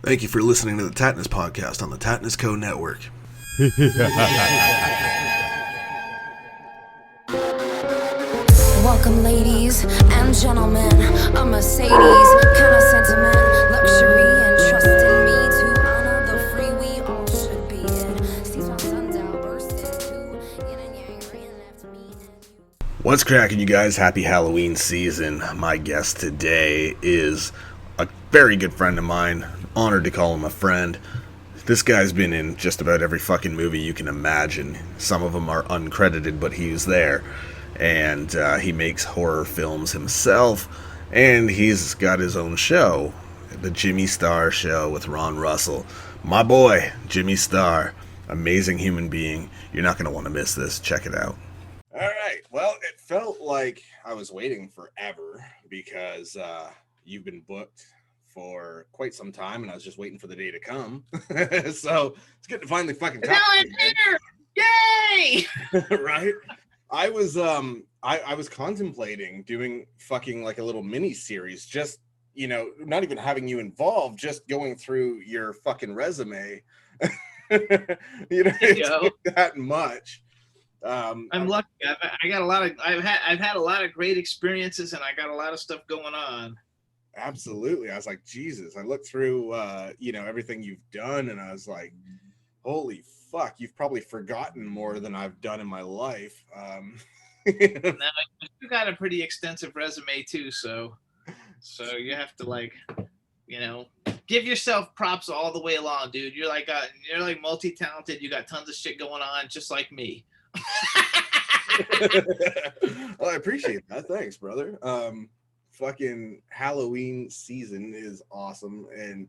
Thank you for listening to the Tattness podcast on the Tattness Co. Network. Welcome, ladies and gentlemen. A Mercedes kind of sentiment, luxury and trust in me to honor the free we all should be in. Sees my sundial burst into yin and yang, right left me and you. What's cracking, you guys? Happy Halloween season. My guest today is a very good friend of mine. Honored to call him a friend. This guy's been in just about every fucking movie you can imagine. Some of them are uncredited, but he's there. And he makes horror films himself, and he's got his own show, the Jimmy Star Show with Ron Russell. My boy, Jimmy Star, amazing human being. You're not going to want to miss this. Check it out. All right. Well, it felt like I was waiting forever because you've been booked for quite some time, and I was just waiting for the day to come. So it's good to finally fucking talk to you, Yay! right? I was contemplating doing fucking like a little mini series, just, you know, not even having you involved, just going through your fucking resume. You know, it's that much. I'm lucky. I've had a lot of great experiences, and I got a lot of stuff going on. Absolutely. I was like, Jesus. I looked through you know, everything you've done, and I was like, holy fuck, you've probably forgotten more than I've done in my life. Now, you got a pretty extensive resume too, so you have to, like, you know, give yourself props all the way along, dude. You're like multi-talented. You got tons of shit going on, just like me. Well, I appreciate that. Thanks, brother. Fucking Halloween season is awesome, and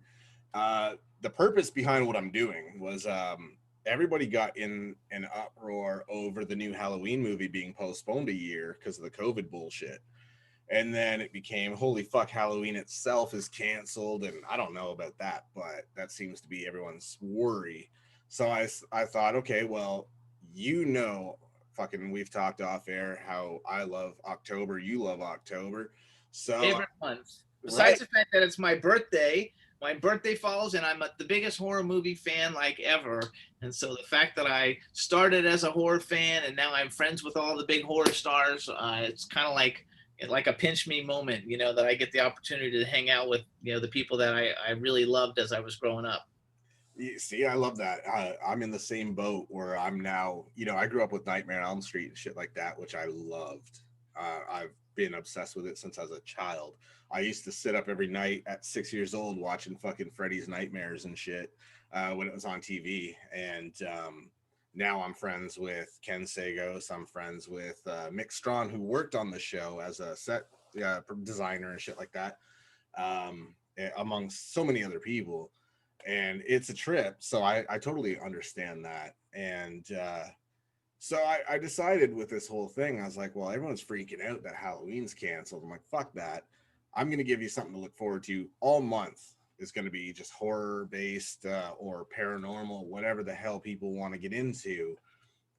the purpose behind what I'm doing was everybody got in an uproar over the new Halloween movie being postponed a year because of the COVID bullshit. And then it became, holy fuck, Halloween itself is canceled. And I don't know about that, but that seems to be everyone's worry. So I thought, okay, well, you know, fucking, we've talked off air how I love October. You love October. So Favorite month. Besides right. the fact that it's my birthday follows, and I'm the biggest horror movie fan like ever. And so the fact that I started as a horror fan and now I'm friends with all the big horror stars, it's kind of like a pinch me moment, you know, that I get the opportunity to hang out with, you know, the people that I really loved as I was growing up. See, I love that. I'm in the same boat where I'm now, you know, I grew up with Nightmare on Elm Street and shit like that, which I loved. I've been obsessed with it since I was a child. I used to sit up every night at 6 years old watching fucking Freddy's Nightmares and shit when it was on TV. And now I'm friends with Ken Sagos. I'm friends with Mick Strawn, who worked on the show as a set designer and shit like that, among so many other people. And it's a trip. So I totally understand that. And so I decided with this whole thing, I was like, well, everyone's freaking out that Halloween's canceled. I'm like, fuck that. I'm going to give you something to look forward to all month. Is going to be just horror based or paranormal, whatever the hell people want to get into.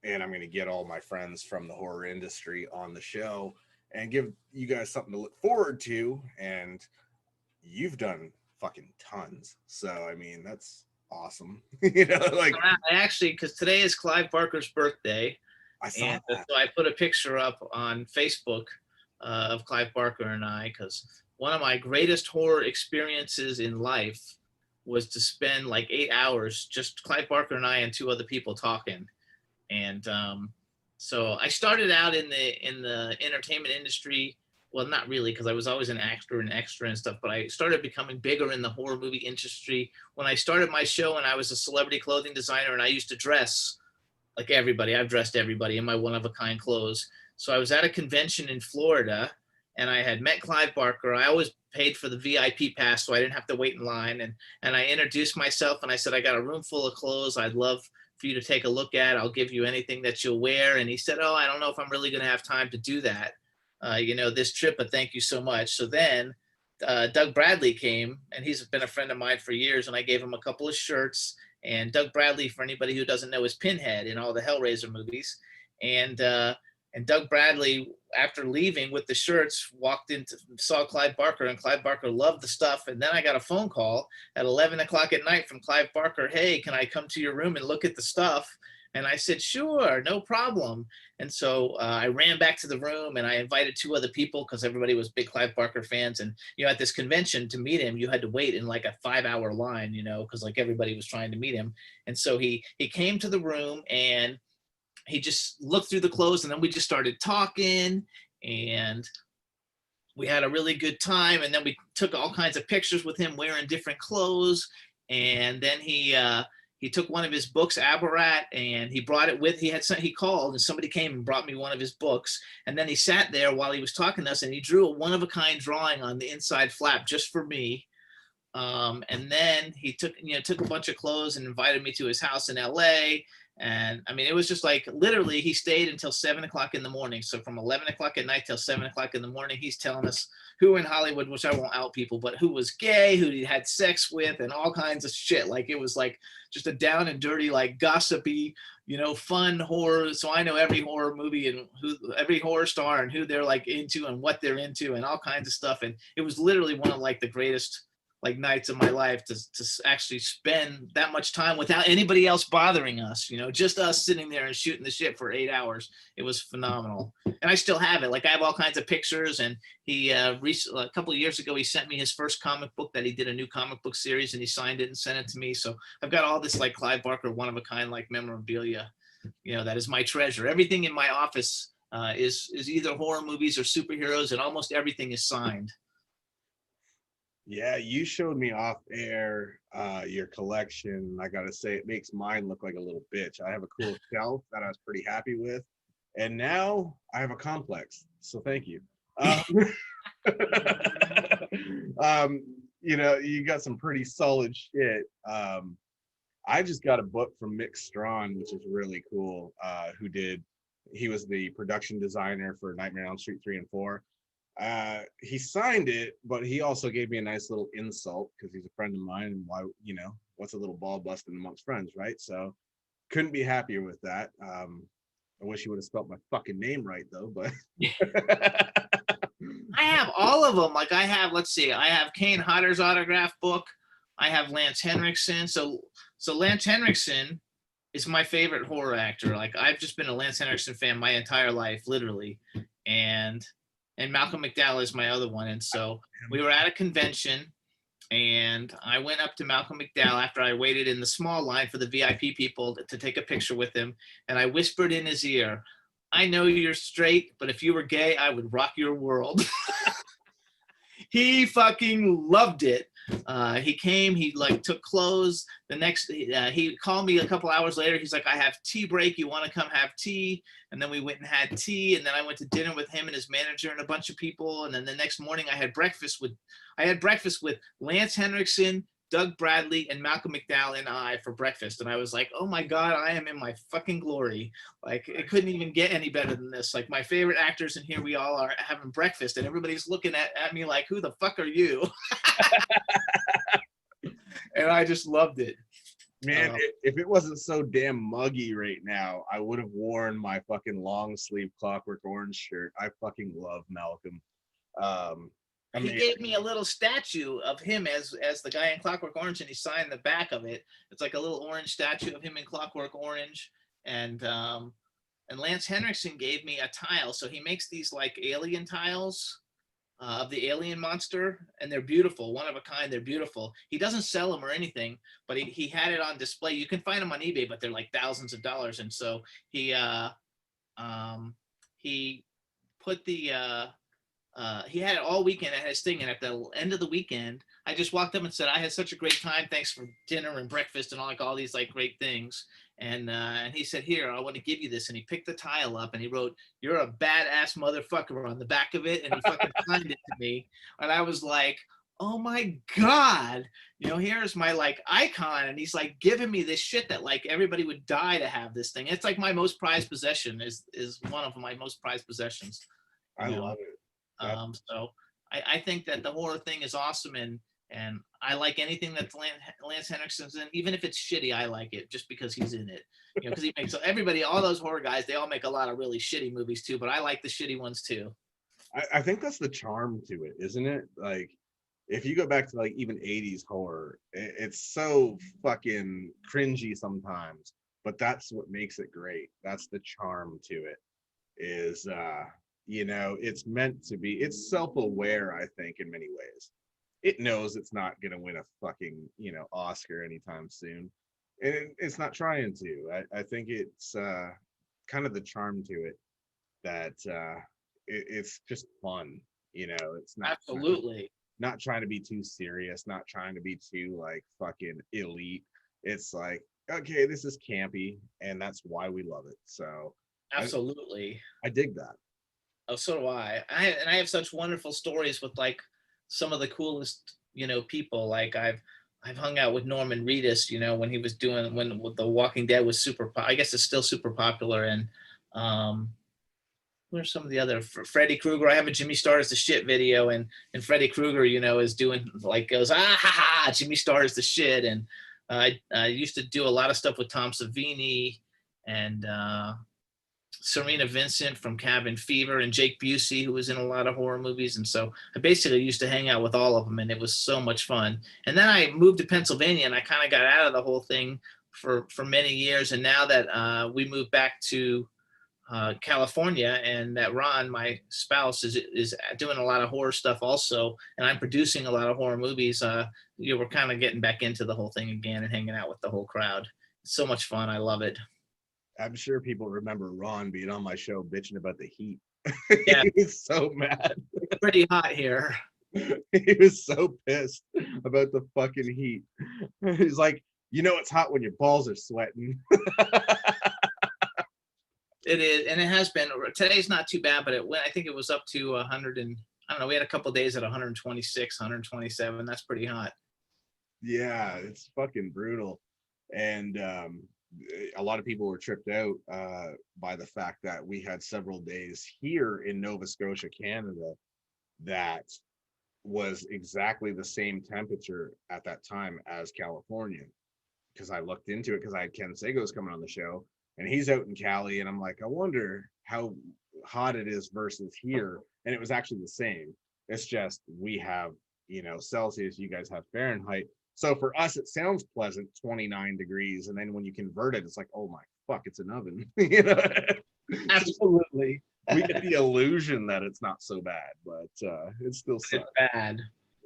And I'm going to get all my friends from the horror industry on the show and give you guys something to look forward to. And you've done fucking tons. So, I mean, that's awesome. You know, like, I actually, because today is Clive Barker's birthday. I saw that. So I put a picture up on Facebook of Clive Barker and I, because one of my greatest horror experiences in life was to spend like 8 hours just Clive Barker and I and two other people talking. And so I started out in the entertainment industry. Well, not really, because I was always an actor and extra and stuff, but I started becoming bigger in the horror movie industry when I started my show, and I was a celebrity clothing designer, and I used to dress like everybody. I've dressed everybody in my one-of-a-kind clothes. So I was at a convention in Florida, and I had met Clive Barker. I always paid for the VIP pass, so I didn't have to wait in line. And I introduced myself, and I said, I got a room full of clothes I'd love for you to take a look at. I'll give you anything that you'll wear. And he said, oh, I don't know if I'm really going to have time to do that, you know, this trip, but thank you so much. So then Doug Bradley came, and he's been a friend of mine for years, and I gave him a couple of shirts. And Doug Bradley, for anybody who doesn't know, is Pinhead in all the Hellraiser movies. And And Doug Bradley, after leaving with the shirts, walked into, saw Clive Barker, and Clive Barker loved the stuff. And then I got a phone call at 11 o'clock at night from Clive Barker. Hey, can I come to your room and look at the stuff? And I said, sure, no problem. And so I ran back to the room and I invited 2 other people because everybody was big Clive Barker fans. And, you know, at this convention to meet him, you had to wait in like a 5-hour line, you know, because like everybody was trying to meet him. And so he came to the room and he just looked through the clothes, and then we just started talking, and we had a really good time. And then we took all kinds of pictures with him wearing different clothes. And then he took one of his books, Abarat, and he brought it with. He called, and somebody came and brought me one of his books. And then he sat there while he was talking to us, and he drew a one-of-a-kind drawing on the inside flap just for me. And then he took a bunch of clothes and invited me to his house in LA. And I mean, it was just like, literally, he stayed until 7 o'clock in the morning. So from 11 o'clock at night till 7 o'clock in the morning, he's telling us who in Hollywood, which I won't out people, but who was gay, who he had sex with, and all kinds of shit. Like, it was like just a down and dirty, like gossipy, you know, fun horror. So I know every horror movie and every horror star and who they're like into and what they're into and all kinds of stuff. And it was literally one of like the greatest like nights of my life to actually spend that much time without anybody else bothering us, you know, just us sitting there and shooting the shit for 8 hours. It was phenomenal. And I still have it. Like, I have all kinds of pictures, and he a couple of years ago, he sent me his first comic book that he did, a new comic book series, and he signed it and sent it to me. So I've got all this like Clive Barker one of a kind like memorabilia, you know, that is my treasure. Everything in my office is either horror movies or superheroes, and almost everything is signed. Yeah, you showed me off air your collection. I gotta say, it makes mine look like a little bitch. I have a cool shelf that I was pretty happy with, and now I have a complex. So thank you. You know, you got some pretty solid shit. I just got a book from Mick Strawn, which is really cool. He was the production designer for Nightmare on Elm Street 3 and 4. He signed it, but he also gave me a nice little insult because he's a friend of mine, and why, you know, what's a little ball busting amongst friends, right? So couldn't be happier with that. I wish he would have spelled my fucking name right though, but I have all of them. Like, I have, let's see, I have Kane Hodder's autograph book. I have Lance Henriksen. So Lance Henriksen is my favorite horror actor. Like, I've just been a Lance Henriksen fan my entire life, literally. And Malcolm McDowell is my other one. And so we were at a convention, and I went up to Malcolm McDowell after I waited in the small line for the VIP people to take a picture with him. And I whispered in his ear, I know you're straight, but if you were gay, I would rock your world. He fucking loved it. He came, he like took clothes. The next, he called me a couple hours later. He's like, I have tea break. You want to come have tea? And then we went and had tea. And then I went to dinner with him and his manager and a bunch of people. And then the next morning I had breakfast with Lance Henriksen, Doug Bradley, and Malcolm McDowell and I for breakfast. And I was like, oh my God, I am in my fucking glory. Like, it couldn't even get any better than this. Like, my favorite actors, and here we all are having breakfast, and everybody's looking at me like, who the fuck are you? And I just loved it. Man, if it wasn't so damn muggy right now, I would have worn my fucking long sleeve Clockwork Orange shirt. I fucking love Malcolm. He gave me a little statue of him as the guy in Clockwork Orange, and he signed the back of it. It's like a little orange statue of him in Clockwork Orange. And Lance Henriksen gave me a tile. So he makes these like alien tiles of the alien monster, and they're beautiful, one of a kind. They're beautiful. He doesn't sell them or anything, but he had it on display. You can find them on eBay, but they're like thousands of dollars. And so he put the he had it all weekend at his thing, and at the end of the weekend, I just walked up and said, I had such a great time. Thanks for dinner and breakfast and all these like great things. And he said, here, I want to give you this. And he picked the tile up and he wrote, you're a badass motherfucker on the back of it. And he fucking signed it to me. And I was like, oh my God, you know, here's my like icon. And he's like giving me this shit that like everybody would die to have this thing. It's like my most prized possession, is one of my most prized possessions. I love it. So I think that the horror thing is awesome, and I like anything that Lance Henriksen's in, even if it's shitty. I like it just because he's in it. Because he makes everybody, all those horror guys, they all make a lot of really shitty movies too. But I like the shitty ones too. I think that's the charm to it, isn't it? Like, if you go back to like even 80s horror, it's so fucking cringy sometimes, but that's what makes it great. That's the charm to it. Is it's meant to be. It's self-aware, I think, in many ways. It knows it's not gonna win a fucking Oscar anytime soon, and it's not trying to. I think it's kind of the charm to it that it's just fun. It's not Absolutely. not trying to be too serious, not trying to be too like fucking elite. It's like, okay, this is campy, and that's why we love it. So absolutely, I dig that. Oh, so do I. I have such wonderful stories with like some of the coolest, people. Like I've hung out with Norman Reedus, when he was doing when The Walking Dead was I guess it's still super popular. And um, where's some of the other Freddy Krueger? I have a Jimmy Star is the shit video, and Freddy Krueger, is doing like goes ha ha, Jimmy Star is the shit. And I used to do a lot of stuff with Tom Savini and Serena Vincent from Cabin Fever and Jake Busey, who was in a lot of horror movies. And so I basically used to hang out with all of them, and it was so much fun. And then I moved to Pennsylvania, and I kind of got out of the whole thing for many years. And now that we moved back to California, and that Ron, my spouse, is doing a lot of horror stuff also, and I'm producing a lot of horror movies. We're kind of getting back into the whole thing again and hanging out with the whole crowd. It's so much fun. I love it. I'm sure people remember Ron being on my show bitching about the heat. Yeah, he was so mad. It's pretty hot here. He was so pissed about the fucking heat. He's like, it's hot when your balls are sweating. It is, and it has been. Today's not too bad, but I think it was up to 100 and I don't know. We had a couple days at 126, 127. That's pretty hot. Yeah, it's fucking brutal, and a lot of people were tripped out by the fact that we had several days here in Nova Scotia, Canada, that was exactly the same temperature at that time as California. Because I looked into it, because I had Ken Sago's coming on the show, and he's out in Cali, and I'm like, I wonder how hot it is versus here. And it was actually the same. It's just we have, Celsius, you guys have Fahrenheit. So for us, it sounds pleasant, 29 degrees. And then when you convert it, it's like, oh my fuck, it's an oven. Absolutely. We get the illusion that it's not so bad, but it's still It's bad.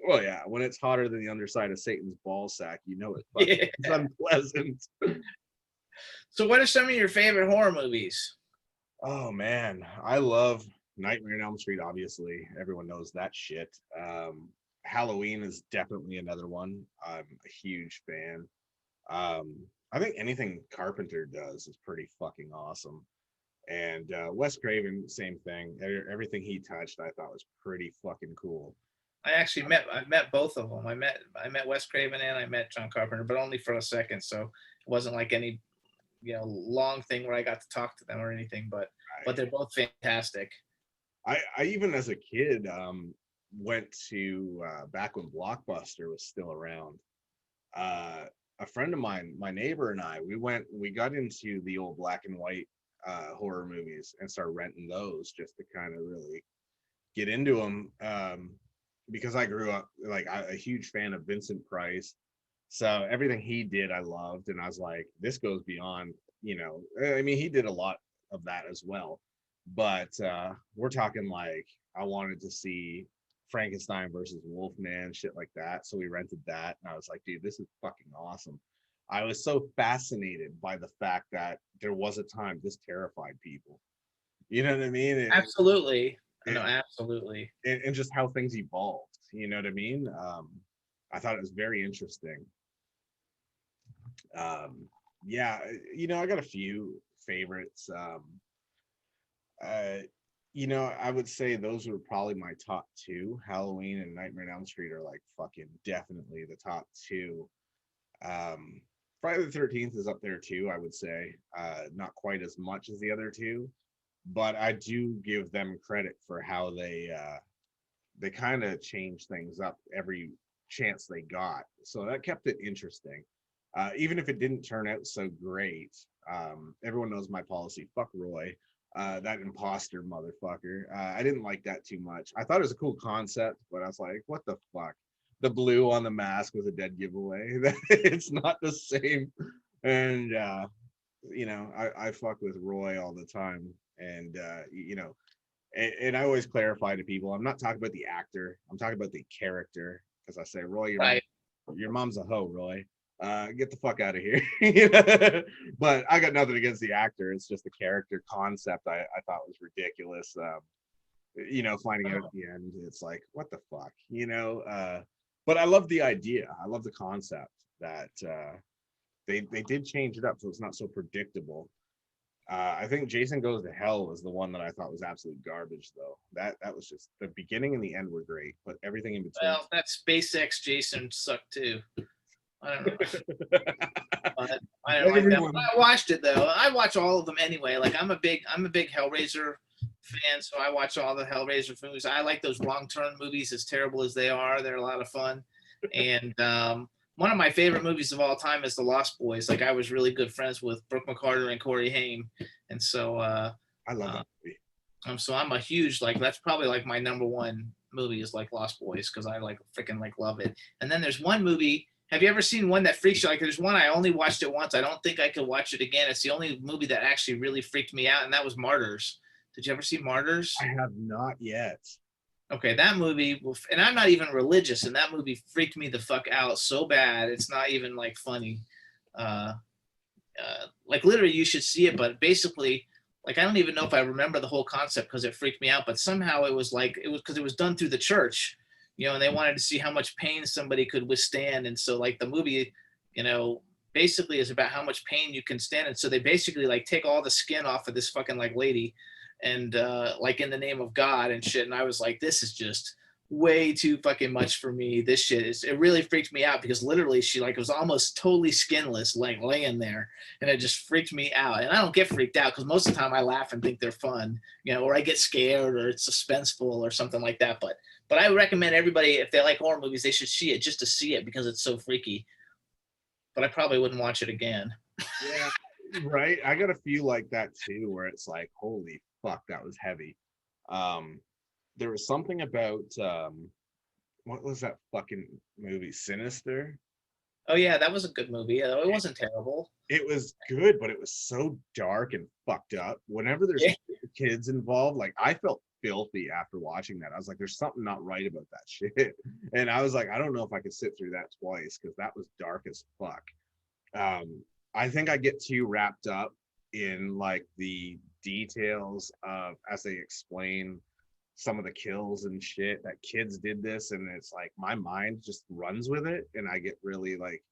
Well, yeah, when it's hotter than the underside of Satan's ball sack, it's unpleasant. So what are some of your favorite horror movies? Oh man, I love Nightmare on Elm Street, obviously. Everyone knows that shit. Halloween is definitely another one. I'm a huge fan. I think anything Carpenter does is pretty fucking awesome. And Wes Craven, same thing. Everything he touched, I thought was pretty fucking cool. I met both of them. I met Wes Craven and I met John Carpenter, but only for a second. So it wasn't like any long thing where I got to talk to them or anything. But they're both fantastic. I even as a kid went to back when Blockbuster was still around. A friend of mine, my neighbor, and I, we got into the old black and white horror movies and started renting those just to kind of really get into them. Because I grew up like a huge fan of Vincent Price, so everything he did I loved, and I was like, this goes beyond, I mean, he did a lot of that as well, but we're talking like I wanted to see Frankenstein versus Wolfman, shit like that, so we rented that, and I was like, dude, this is fucking awesome. I was so fascinated by the fact that there was a time this terrified people. You know what I mean? Absolutely. No, absolutely. And just how things evolved, you know what I mean? I thought it was very interesting. Yeah, I got a few favorites. I would say those were probably my top two. Halloween and Nightmare on Elm Street are like fucking definitely the top two. Friday the 13th is up there too, I would say. Not quite as much as the other two, but I do give them credit for how they kind of change things up every chance they got. So that kept it interesting. Even if it didn't turn out so great, everyone knows my policy. Fuck Roy, that imposter motherfucker. I didn't like that too much. I thought it was a cool concept, but I was like, what the fuck? The blue on the mask was a dead giveaway. It's not the same. And I fuck with Roy all the time. And and I always clarify to people, I'm not talking about the actor. I'm talking about the character. Because I say, Roy, Right. your mom's a hoe, Roy. Get the fuck out of here. But I got nothing against the actor. It's just the character concept I thought was ridiculous. Finding out at the end, it's like, what the fuck, but I love the idea. I love the concept that they did change it up so it's not so predictable. I think Jason Goes to Hell was the one that I thought was absolute garbage, though. That was just the beginning and the end were great, but everything in between. Well, that SpaceX Jason sucked too. I don't know. But I don't like that. But I watched it though. I watch all of them anyway. Like I'm a big Hellraiser fan, so I watch all the Hellraiser movies. I like those Wrong Turn movies, as terrible as they are. They're a lot of fun. And one of my favorite movies of all time is The Lost Boys. Like I was really good friends with Brooke McCarter and Corey Haim, and so I love that movie. So I'm a huge, like, that's probably like my number one movie is like Lost Boys, because I like freaking like love it. And then there's one movie. Have you ever seen one that freaks you? Like there's one I only watched it once. I don't think I could watch it again. It's the only movie that actually really freaked me out, and that was Martyrs. Did you ever see Martyrs? I have not yet. Okay, that movie, and I'm not even religious, and that movie freaked me the fuck out so bad. It's not even like funny. Like literally, you should see it. But basically, like I don't even know if I remember the whole concept because it freaked me out. But somehow it was because it was done through the church, and they wanted to see how much pain somebody could withstand. And so like the movie, basically is about how much pain you can stand. And so they basically like take all the skin off of this fucking like lady, and like in the name of God and shit. And I was like, this is just way too fucking much for me. This shit it really freaked me out because literally she like was almost totally skinless, like laying there, and it just freaked me out. And I don't get freaked out because most of the time I laugh and think they're fun, or I get scared or it's suspenseful or something like that. But I recommend everybody, if they like horror movies, they should see it just to see it because it's so freaky. But I probably wouldn't watch it again. Yeah, right. I got a few like that too, where it's like, holy fuck, that was heavy. There was something about what was that fucking movie, Sinister? Oh yeah, that was a good movie. It wasn't terrible. It was good, but it was so dark and fucked up. Whenever there's kids involved, like I felt filthy after watching that. I was like, there's something not right about that shit. And I was like, I don't know if I could sit through that twice because that was dark as fuck. I think I get too wrapped up in like the details of as they explain some of the kills and shit that kids did this, and it's like my mind just runs with it and I get really like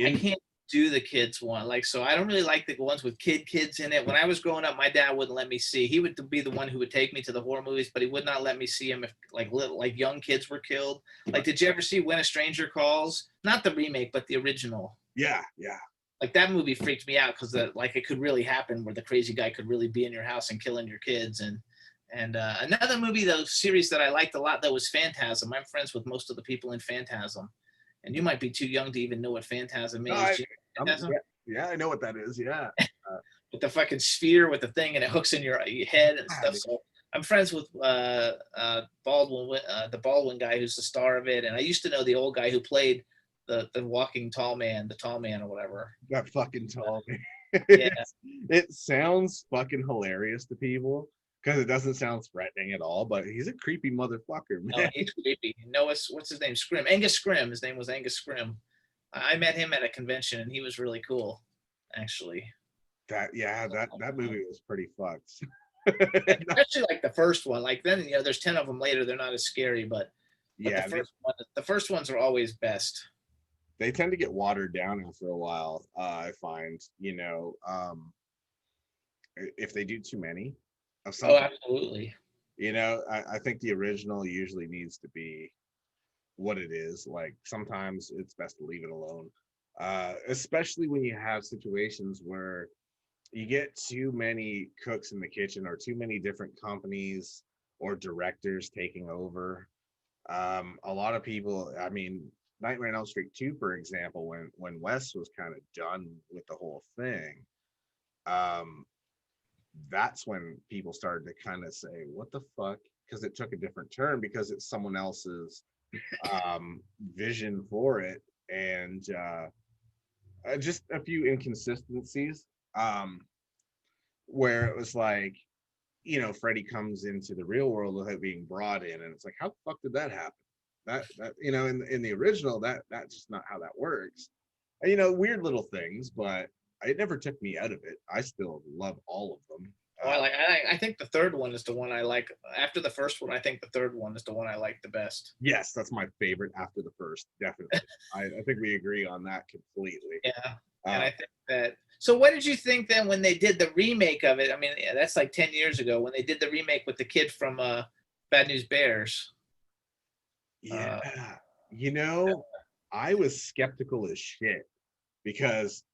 I can't do the kids one. Like, so I don't really like the ones with kids in it. When I was growing up, my dad wouldn't let me see. He would be the one who would take me to the horror movies, but he would not let me see them if like little, like young kids were killed. Like, did you ever see When a Stranger Calls? Not the remake, but the original. Yeah. Like that movie freaked me out because like it could really happen where the crazy guy could really be in your house and killing your kids. And another movie, though, series that I liked a lot, though, was Phantasm. I'm friends with most of the people in Phantasm. And you might be too young to even know what Phantasm is. Yeah, I know what that is. Yeah. With the fucking sphere with the thing and it hooks in your head and stuff. So I'm friends with Baldwin, the Baldwin guy who's the star of it. And I used to know the old guy who played the walking tall man, the tall man or whatever. That fucking tall man. Yeah. It sounds fucking hilarious to people because it doesn't sound threatening at all, but he's a creepy motherfucker, man. No, he's creepy. Noah's, what's his name? Scrim. Angus Scrim. His name was Angus Scrim. I met him at a convention and he was really cool, actually. That movie was pretty fucked. Especially like the first one. Like then, there's 10 of them later. They're not as scary, but yeah, the first ones are always best. They tend to get watered down after a while. I find, if they do too many of something. Oh, absolutely. I think the original usually needs to be what it is. Like sometimes it's best to leave it alone, especially when you have situations where you get too many cooks in the kitchen or too many different companies or directors taking over. A lot of people, I mean, Nightmare on Elm Street 2, for example, when Wes was kind of done with the whole thing, um, that's when people started to kind of say, "What the fuck?" Because it took a different turn because it's someone else's vision for it, and just a few inconsistencies where it was like, Freddy comes into the real world without being brought in, and it's like, how the fuck did that happen? That in the original, that's just not how that works. And, weird little things, but it never took me out of it. I still love all of them. Well, I think the third one is the one I like. After the first one, I think the third one is the one I like the best. Yes, that's my favorite after the first, definitely. I think we agree on that completely. Yeah, and I think that. So, what did you think then when they did the remake of it? I mean, that's like 10 years ago when they did the remake with the kid from Bad News Bears. Yeah, I was skeptical as shit because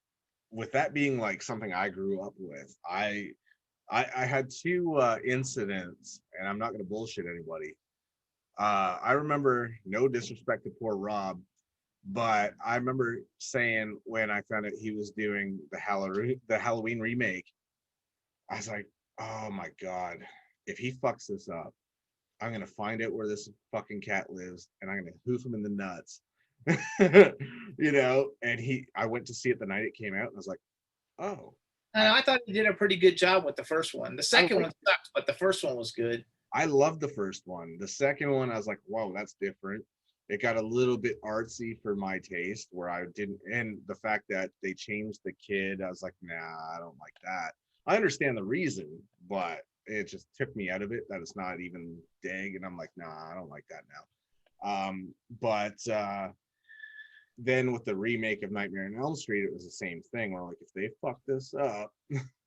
with that being like something I grew up with, I had two incidents, and I'm not going to bullshit anybody. I remember, no disrespect to poor Rob, but I remember saying when I found out he was doing the Halloween remake, I was like, oh my God, if he fucks this up, I'm going to find out where this fucking cat lives and I'm going to hoof him in the nuts. And I went to see it the night it came out, and I was like, oh. I thought he did a pretty good job with the first one. The second one sucked, but the first one was good. I loved the first one. The second one, I was like, whoa, that's different. It got a little bit artsy for my taste, where I didn't, and the fact that they changed the kid, I was like, nah, I don't like that. I understand the reason, but it just took me out of it that it's not even Dig, and I'm like, nah, I don't like that now. But then with the remake of Nightmare on Elm Street, it was the same thing. Where like, if they fuck this up,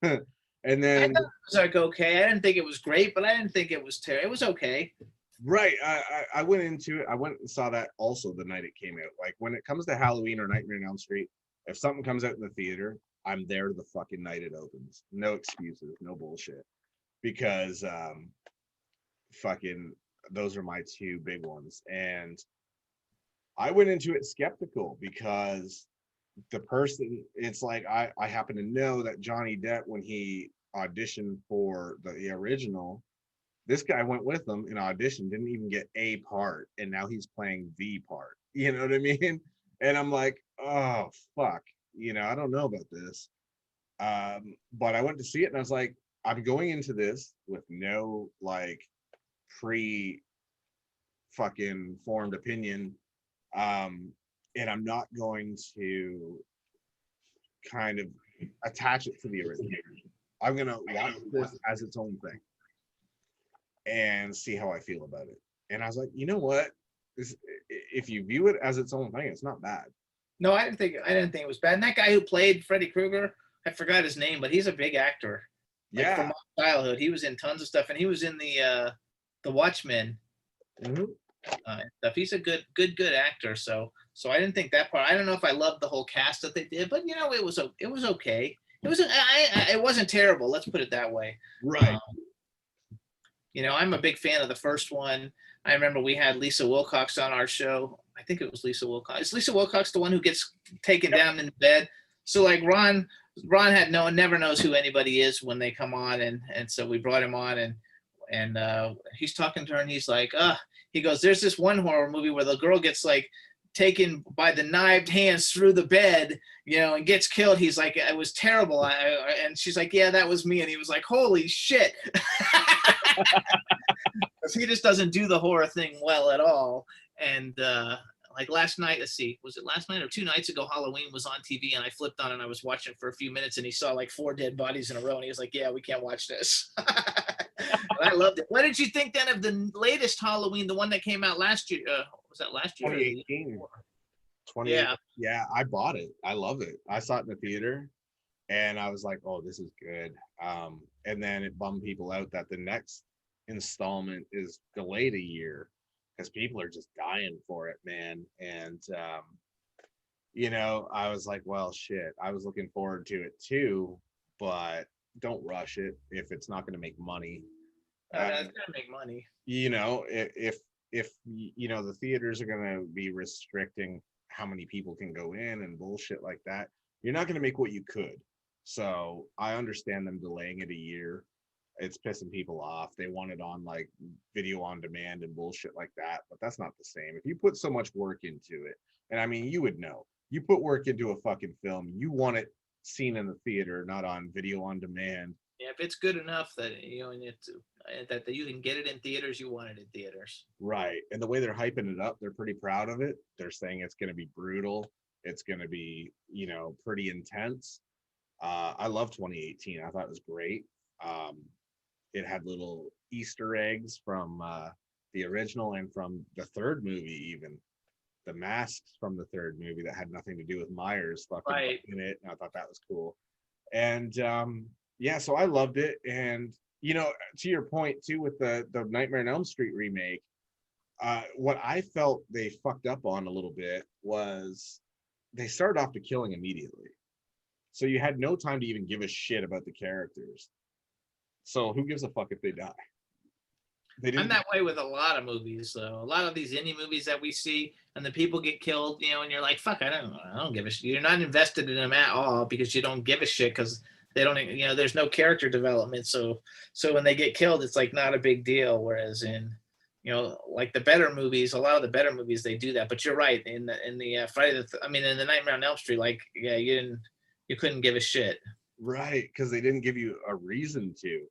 and then I thought it was like okay. I didn't think it was great, but I didn't think it was terrible. It was okay. Right. I went into it. I went and saw that also the night it came out. Like when it comes to Halloween or Nightmare on Elm Street, if something comes out in the theater, I'm there the fucking night it opens. No excuses, no bullshit. Because fucking those are my two big ones. And I went into it skeptical because the person, it's like I happen to know that Johnny Depp, when he auditioned for the original, this guy went with them in audition, didn't even get a part, and now he's playing the part. You know what I mean? And I'm like, oh fuck, I don't know about this. But I went to see it, and I was like, I'm going into this with no like pre fucking formed opinion, and I'm not going to kind of attach it to the original. I'm gonna watch this as its own thing and see how I feel about it. And I was like, you know what? If you view it as its own thing, it's not bad. No, I didn't think it was bad. And that guy who played Freddy Krueger, I forgot his name, but he's a big actor. Like, Yeah. from my childhood, he was in tons of stuff, and he was in the Watchmen stuff. He's a good actor. So I didn't think that part. I don't know if I loved the whole cast that they did, but it was okay. It wasn't terrible. Let's put it that way. Right. I'm a big fan of the first one. I remember we had Lisa Wilcox on our show. I think it was Lisa Wilcox. Is Lisa Wilcox the one who gets taken down in bed? So like Ron never knows who anybody is when they come on, and so we brought him on, and he's talking to her, and he's like, he goes, there's this one horror movie where the girl gets like taken by the knived hands through the bed, and gets killed. He's like, it was terrible. And she's like, yeah, that was me. And he was like, holy shit. He just doesn't do the horror thing well at all. And like last night, let's see, was it last night or 2 nights ago, Halloween was on TV, and I flipped on and I was watching for a few minutes, and he saw like 4 dead bodies in a row, and he was like, yeah, we can't watch this. I loved it. What did you think then of the latest Halloween, the one that came out last year? Was that last year? 2018. Yeah, I bought it. I love it. I saw it in the theater, and I was like, oh, this is good. And then it bummed people out that the next installment is delayed a year because people are just dying for it, man. And I was like, well, shit, I was looking forward to it too, but don't rush it if it's not going to make money. It's gonna make money. If if you know the theaters are going to be restricting how many people can go in and bullshit like that, you're not going to make what you could. So I understand them delaying it a year. It's pissing people off. They want it on like video on demand and bullshit like that, but that's not the same. If you put so much work into it, and I mean, you would know, you put work into a fucking film, you want it seen in the theater, not on video on demand. Yeah, if it's good enough that you know, and it's that you can get it in theaters, you want it in theaters. Right. And the way they're hyping it up, they're pretty proud of it. They're saying it's going to be brutal. It's going to be, you know, pretty intense. I love 2018. I thought it was great. It had little Easter eggs from the original and from the third movie, even the masks from the third movie that had nothing to do with Myers fucking in it. And I thought that was cool. And yeah, so I loved it. And you know, to your point too, with the Nightmare on Elm Street remake, what I felt they fucked up on a little bit was they started off the killing immediately. So you had no time to even give a shit about the characters. So who gives a fuck if they die? They didn't. I'm that way with a lot of movies, though. A lot of these indie movies that we see, and the people get killed, you know, and you're like, "Fuck, I don't give a shit." You're not invested in them at all because you don't give a shit because they don't, you know, there's no character development. So when they get killed, it's like not a big deal. Whereas in, you know, like the better movies, a lot of the better movies they do that. But you're right, in the Friday in the Nightmare on Elm Street, like yeah, you couldn't give a shit. Right, because they didn't give you a reason to.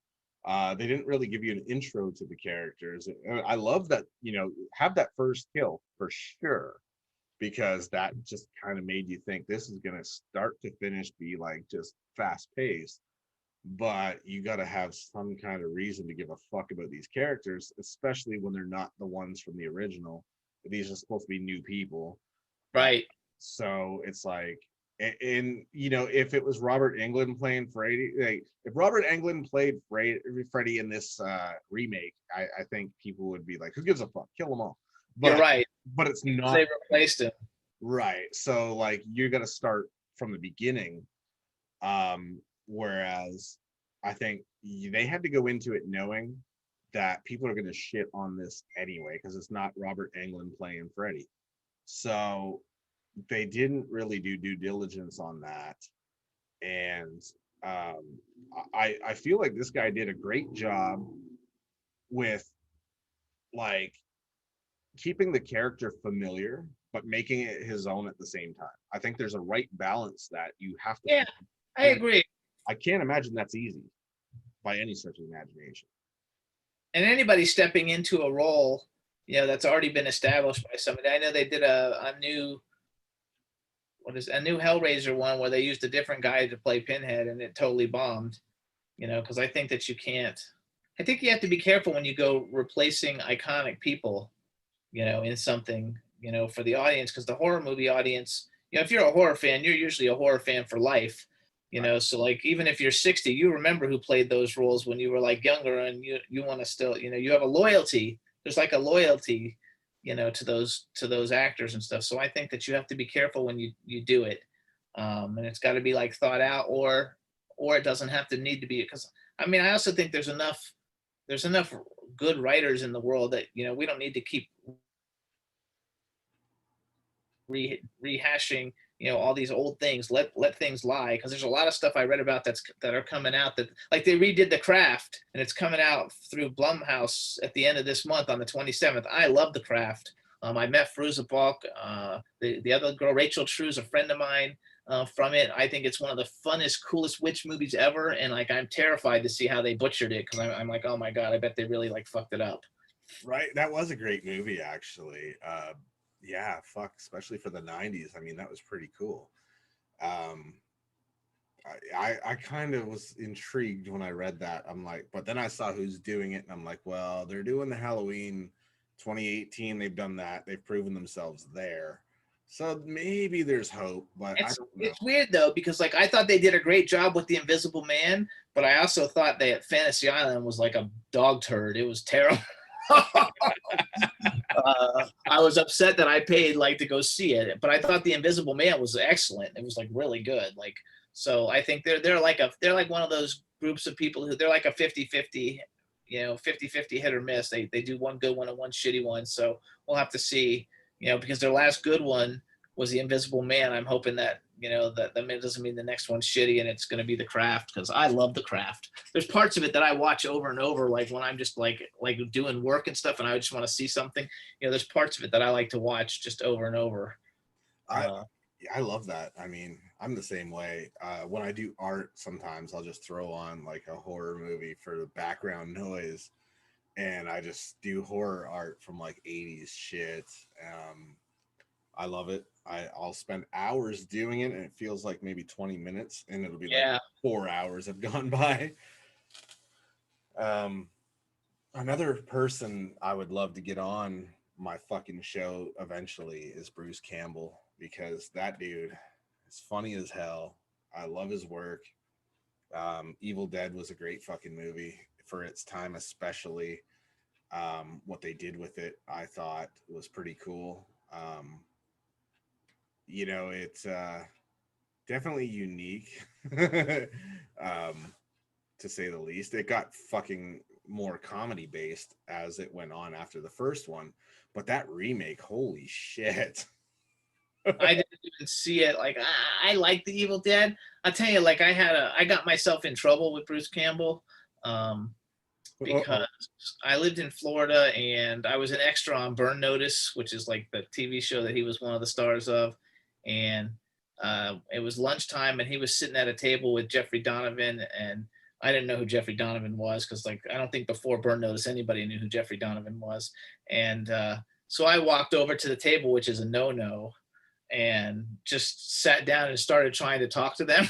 They didn't really give you an intro to the characters. I love that, you know, have that first kill for sure, because that just kind of made you think this is going to start to finish be like just fast paced. But you got to have some kind of reason to give a fuck about these characters, especially when they're not the ones from the original. These are supposed to be new people. Right. So it's like, and you know, if it was Robert Englund playing Freddy, like if Robert Englund played Freddy in this remake, I think people would be like, who gives a fuck? Kill them all. But, you're right. But it's not. They replaced him. Right. So like you're gonna start from the beginning. Whereas I think they had to go into it knowing that people are gonna shit on this anyway, because it's not Robert Englund playing Freddy. So they didn't really do due diligence on that. And I feel like this guy did a great job with like keeping the character familiar but making it his own at the same time. I think there's a right balance that you have to. Yeah, I agree. I can't imagine that's easy by any stretch of imagination. And anybody stepping into a role, you know, that's already been established by somebody. I know they did a new Hellraiser one where they used a different guy to play Pinhead, and it totally bombed. You know, because I think that you can't. I think you have to be careful when you go replacing iconic people, you know, in something, you know, for the audience, because the horror movie audience, you know, if you're a horror fan, you're usually a horror fan for life, you know. So like even if you're 60, you remember who played those roles when you were like younger, and you want to still, you know, you have a loyalty. There's like a loyalty, you know, to those actors and stuff. So I think that you have to be careful when you do it, and it's got to be like thought out, or it doesn't have to need to be. Because I mean, I also think there's enough good writers in the world that, you know, we don't need to keep rehashing, you know, all these old things. Let things lie, because there's a lot of stuff I read about that are coming out, that like they redid The Craft, and it's coming out through Blumhouse at the end of this month on the 27th. I love The Craft. I met Fairuza Balk, the other girl, Rachel True, is a friend of mine from it. I think it's one of the funnest, coolest witch movies ever, and like I'm terrified to see how they butchered it, because I'm like, oh my god, I bet they really like fucked it up. Right, that was a great movie actually. Yeah, fuck, especially for the 90s. I mean, that was pretty cool. I kind of was intrigued when I read that. I'm like, but then I saw who's doing it, and I'm like, well, they're doing the Halloween 2018. They've done that. They've proven themselves there. So maybe there's hope, but I don't know. It's weird though, because like I thought they did a great job with The Invisible Man, but I also thought that Fantasy Island was like a dog turd. It was terrible. I was upset that I paid like to go see it, but I thought The Invisible Man was excellent. It was like really good. Like, so I think they're like one of those groups of people who they're like a 50-50, 50-50 hit or miss. They do one good one and one shitty one. So we'll have to see, because their last good one was The Invisible Man. I'm hoping that, that doesn't mean the next one's shitty and it's going to be The Craft, because I love The Craft. There's parts of it that I watch over and over, like when I'm just like doing work and stuff and I just want to see something. There's parts of it that I like to watch just over and over. I love that. I mean, I'm the same way. When I do art, sometimes I'll just throw on like a horror movie for the background noise, and I just do horror art from like 80s shit. I love it. I'll spend hours doing it, and it feels like maybe 20 minutes, and it'll be like 4 hours have gone by. Another person I would love to get on my fucking show eventually is Bruce Campbell, because that dude is funny as hell. I love his work. Evil Dead was a great fucking movie for its time, especially. What they did with it, I thought was pretty cool. It's definitely unique, to say the least. It got fucking more comedy based as it went on after the first one, but that remake, holy shit. I didn't even see it. Like, I like the Evil Dead. I'll tell you, like, I got myself in trouble with Bruce Campbell, because I lived in Florida and I was an extra on Burn Notice, which is like the TV show that he was one of the stars of. And it was lunchtime and he was sitting at a table with Jeffrey Donovan, and I didn't know who Jeffrey Donovan was, because like I don't think before Burn Notice anybody knew who Jeffrey Donovan was. And so I walked over to the table, which is a no-no, and just sat down and started trying to talk to them.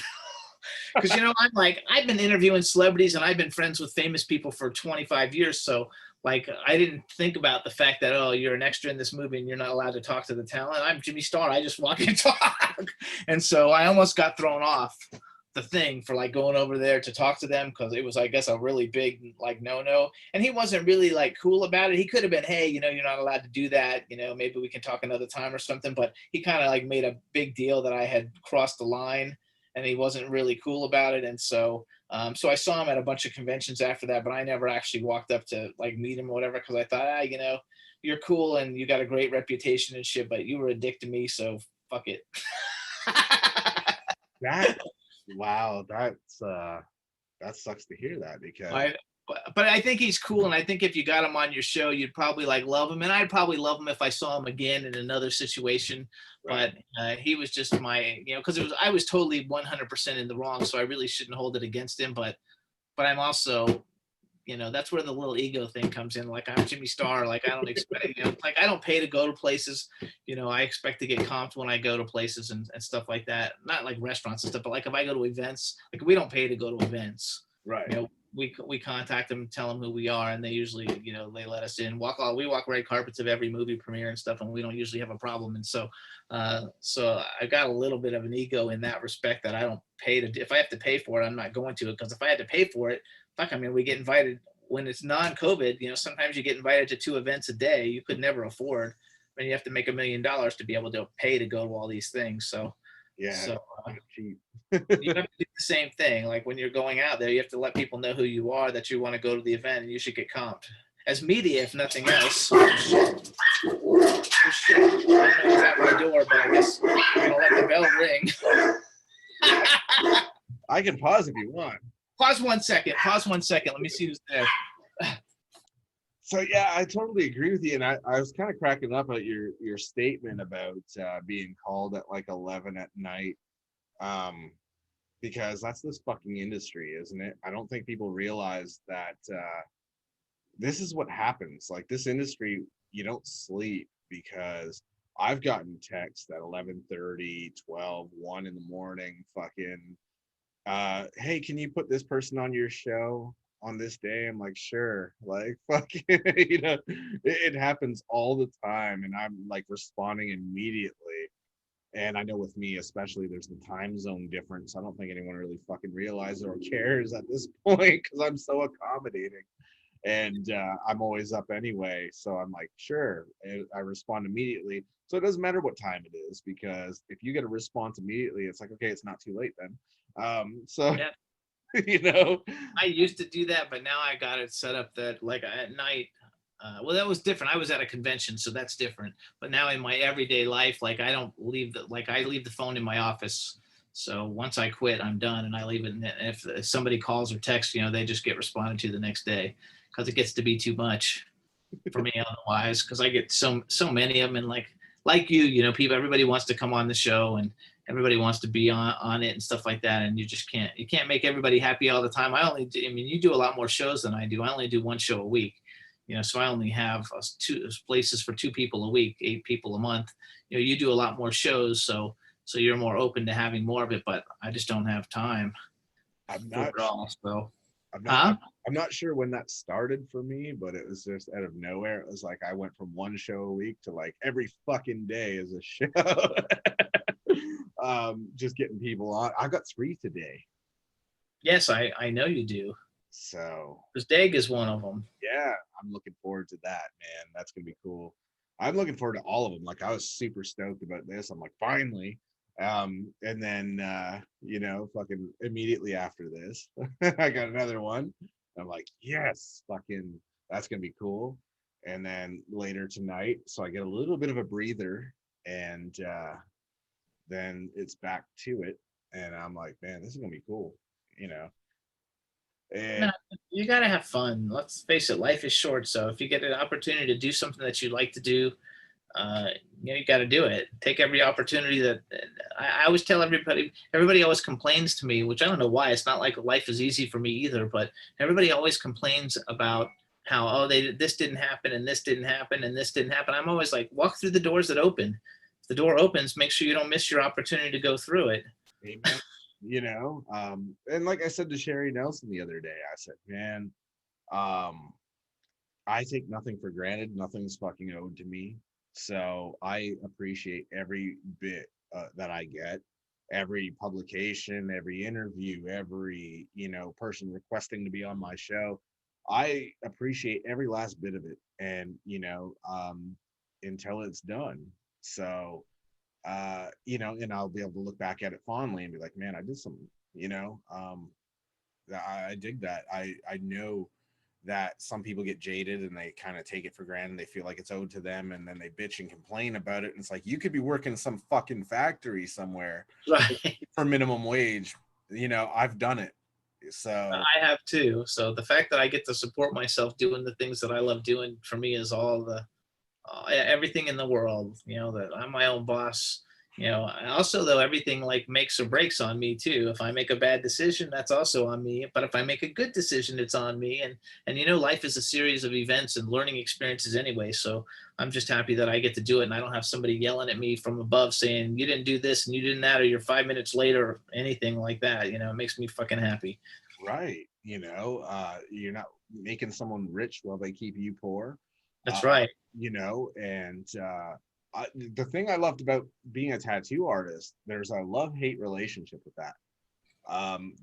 Because, I'm like, I've been interviewing celebrities and I've been friends with famous people for 25 years. So, like, I didn't think about the fact that, oh, you're an extra in this movie and you're not allowed to talk to the talent. I'm Jimmy Starr. I just walk and talk. And so I almost got thrown off the thing for like going over there to talk to them, because it was, I guess, a really big like no. And he wasn't really like cool about it. He could have been, hey, you're not allowed to do that, maybe we can talk another time or something. But he kind of like made a big deal that I had crossed the line, and he wasn't really cool about it. And so so I saw him at a bunch of conventions after that, but I never actually walked up to like meet him or whatever, because I thought, you're cool and you got a great reputation and shit, but you were a dick to me, so fuck it. Wow, that sucks to hear that, because but I think he's cool, and I think if you got him on your show, you'd probably like love him, and I'd probably love him if I saw him again in another situation. Right. But he was just my, because I was totally 100% in the wrong, so I really shouldn't hold it against him. But I'm also, that's where the little ego thing comes in. Like, I'm Jimmy Starr. Like, I don't expect, like, I don't pay to go to places. I expect to get comped when I go to places and stuff like that. Not like restaurants and stuff, but like if I go to events, like we don't pay to go to events. Right. We contact them, tell them who we are, and they usually, they let us in. We walk red carpets of every movie premiere and stuff, and we don't usually have a problem. And so, so I got a little bit of an ego in that respect, that I don't pay to. If I have to pay for it, I'm not going to it, because if I had to pay for it, fuck, I mean, we get invited when it's non-COVID. Sometimes you get invited to 2 events a day. You could never afford, and you have to make $1 million to be able to pay to go to all these things. So. Yeah. So you have to do the same thing. Like when you're going out there, you have to let people know who you are, that you want to go to the event, and you should get comped as media, if nothing else. Oh, shit. I don't know who's at my door, but I guess we're gonna let the bell ring. I can pause if you want. Pause 1 second. Let me see who's there. So yeah, I totally agree with you, and I was kind of cracking up at your statement about being called at like 11 at night, because that's this fucking industry, isn't it? I don't think people realize that this is what happens. Like, this industry, you don't sleep, because I've gotten texts at 11:30, 12, 1 in the morning, fucking, hey, can you put this person on your show on this day? I'm like, sure. Like, fucking, it happens all the time, and I'm like responding immediately. And I know with me especially, there's the time zone difference. I don't think anyone really fucking realizes or cares at this point, because I'm so accommodating, and I'm always up anyway. So I'm like, sure. And I respond immediately. So it doesn't matter what time it is, because if you get a response immediately, it's like, okay, it's not too late then. So yeah. you know? I used to do that, but now I got it set up that like at night. Well, that was different. I was at a convention, so that's different. But now in my everyday life, like I don't leave the like I leave the phone in my office. So once I quit, I'm done, and I leave it. And if somebody calls or texts, they just get responded to the next day because it gets to be too much for me otherwise. Because I get so many of them, and like people, everybody wants to come on the show, and everybody wants to be on it and stuff like that, and you can't make everybody happy all the time. I mean, you do a lot more shows than I do. I only do one show a week, so I only have two places for two people a week, 8 people a month. You do a lot more shows, so you're more open to having more of it, but I just don't have time I'm for not it all. So I'm not huh. I'm not sure when that started for me, but it was just out of nowhere. It was like I went from one show a week to like every fucking day is a show. Just getting people on. I got 3 today. Yes, I know you do, So because Dag is one of them. yeah, I'm looking forward to that, man. That's gonna be cool. I'm looking forward to all of them. Like I was super stoked about this. I'm like, finally. And then fucking immediately after this, I got another one. I'm like, yes, fucking that's gonna be cool. And then later tonight, so I get a little bit of a breather, and then it's back to it. And I'm like, man, this is gonna be cool, you know. No, And you gotta have fun. Let's face it, life is short. So if you get an opportunity to do something that you like to do, uh, you got to do it. Take every opportunity that I always tell everybody. Everybody always complains to me, which I don't know why. It's not like life is easy for me either, but everybody always complains about how this didn't happen and this didn't happen and this didn't happen. I'm always like, walk through the doors that open. If the door opens, make sure you don't miss your opportunity to go through it. amen. And like I said to Sherry Nelson the other day, I said, man, um, I take nothing for granted. Nothing's fucking owed to me. So I appreciate every bit that I get, every publication, every interview, every, person requesting to be on my show. I appreciate every last bit of it. And, until it's done. So, and I'll be able to look back at it fondly and be like, man, I did something, I dig that. I know that some people get jaded and they kind of take it for granted. They feel like it's owed to them, and then they bitch and complain about it. And it's like, you could be working some fucking factory somewhere Right. for minimum wage. I've done it. So I have too. So the fact that I get to support myself doing the things that I love doing for me is all the everything in the world. That I'm my own boss. Also though, everything like makes or breaks on me too. If I make a bad decision, that's also on me. But if I make a good decision, it's on me. And life is a series of events and learning experiences anyway. So I'm just happy that I get to do it, and I don't have somebody yelling at me from above saying you didn't do this and you didn't that, or you're 5 minutes late or anything like that. It makes me fucking happy. right, you're not making someone rich while they keep you poor. That's uh, right. and the thing I loved about being a tattoo artist, there's a love-hate relationship with that.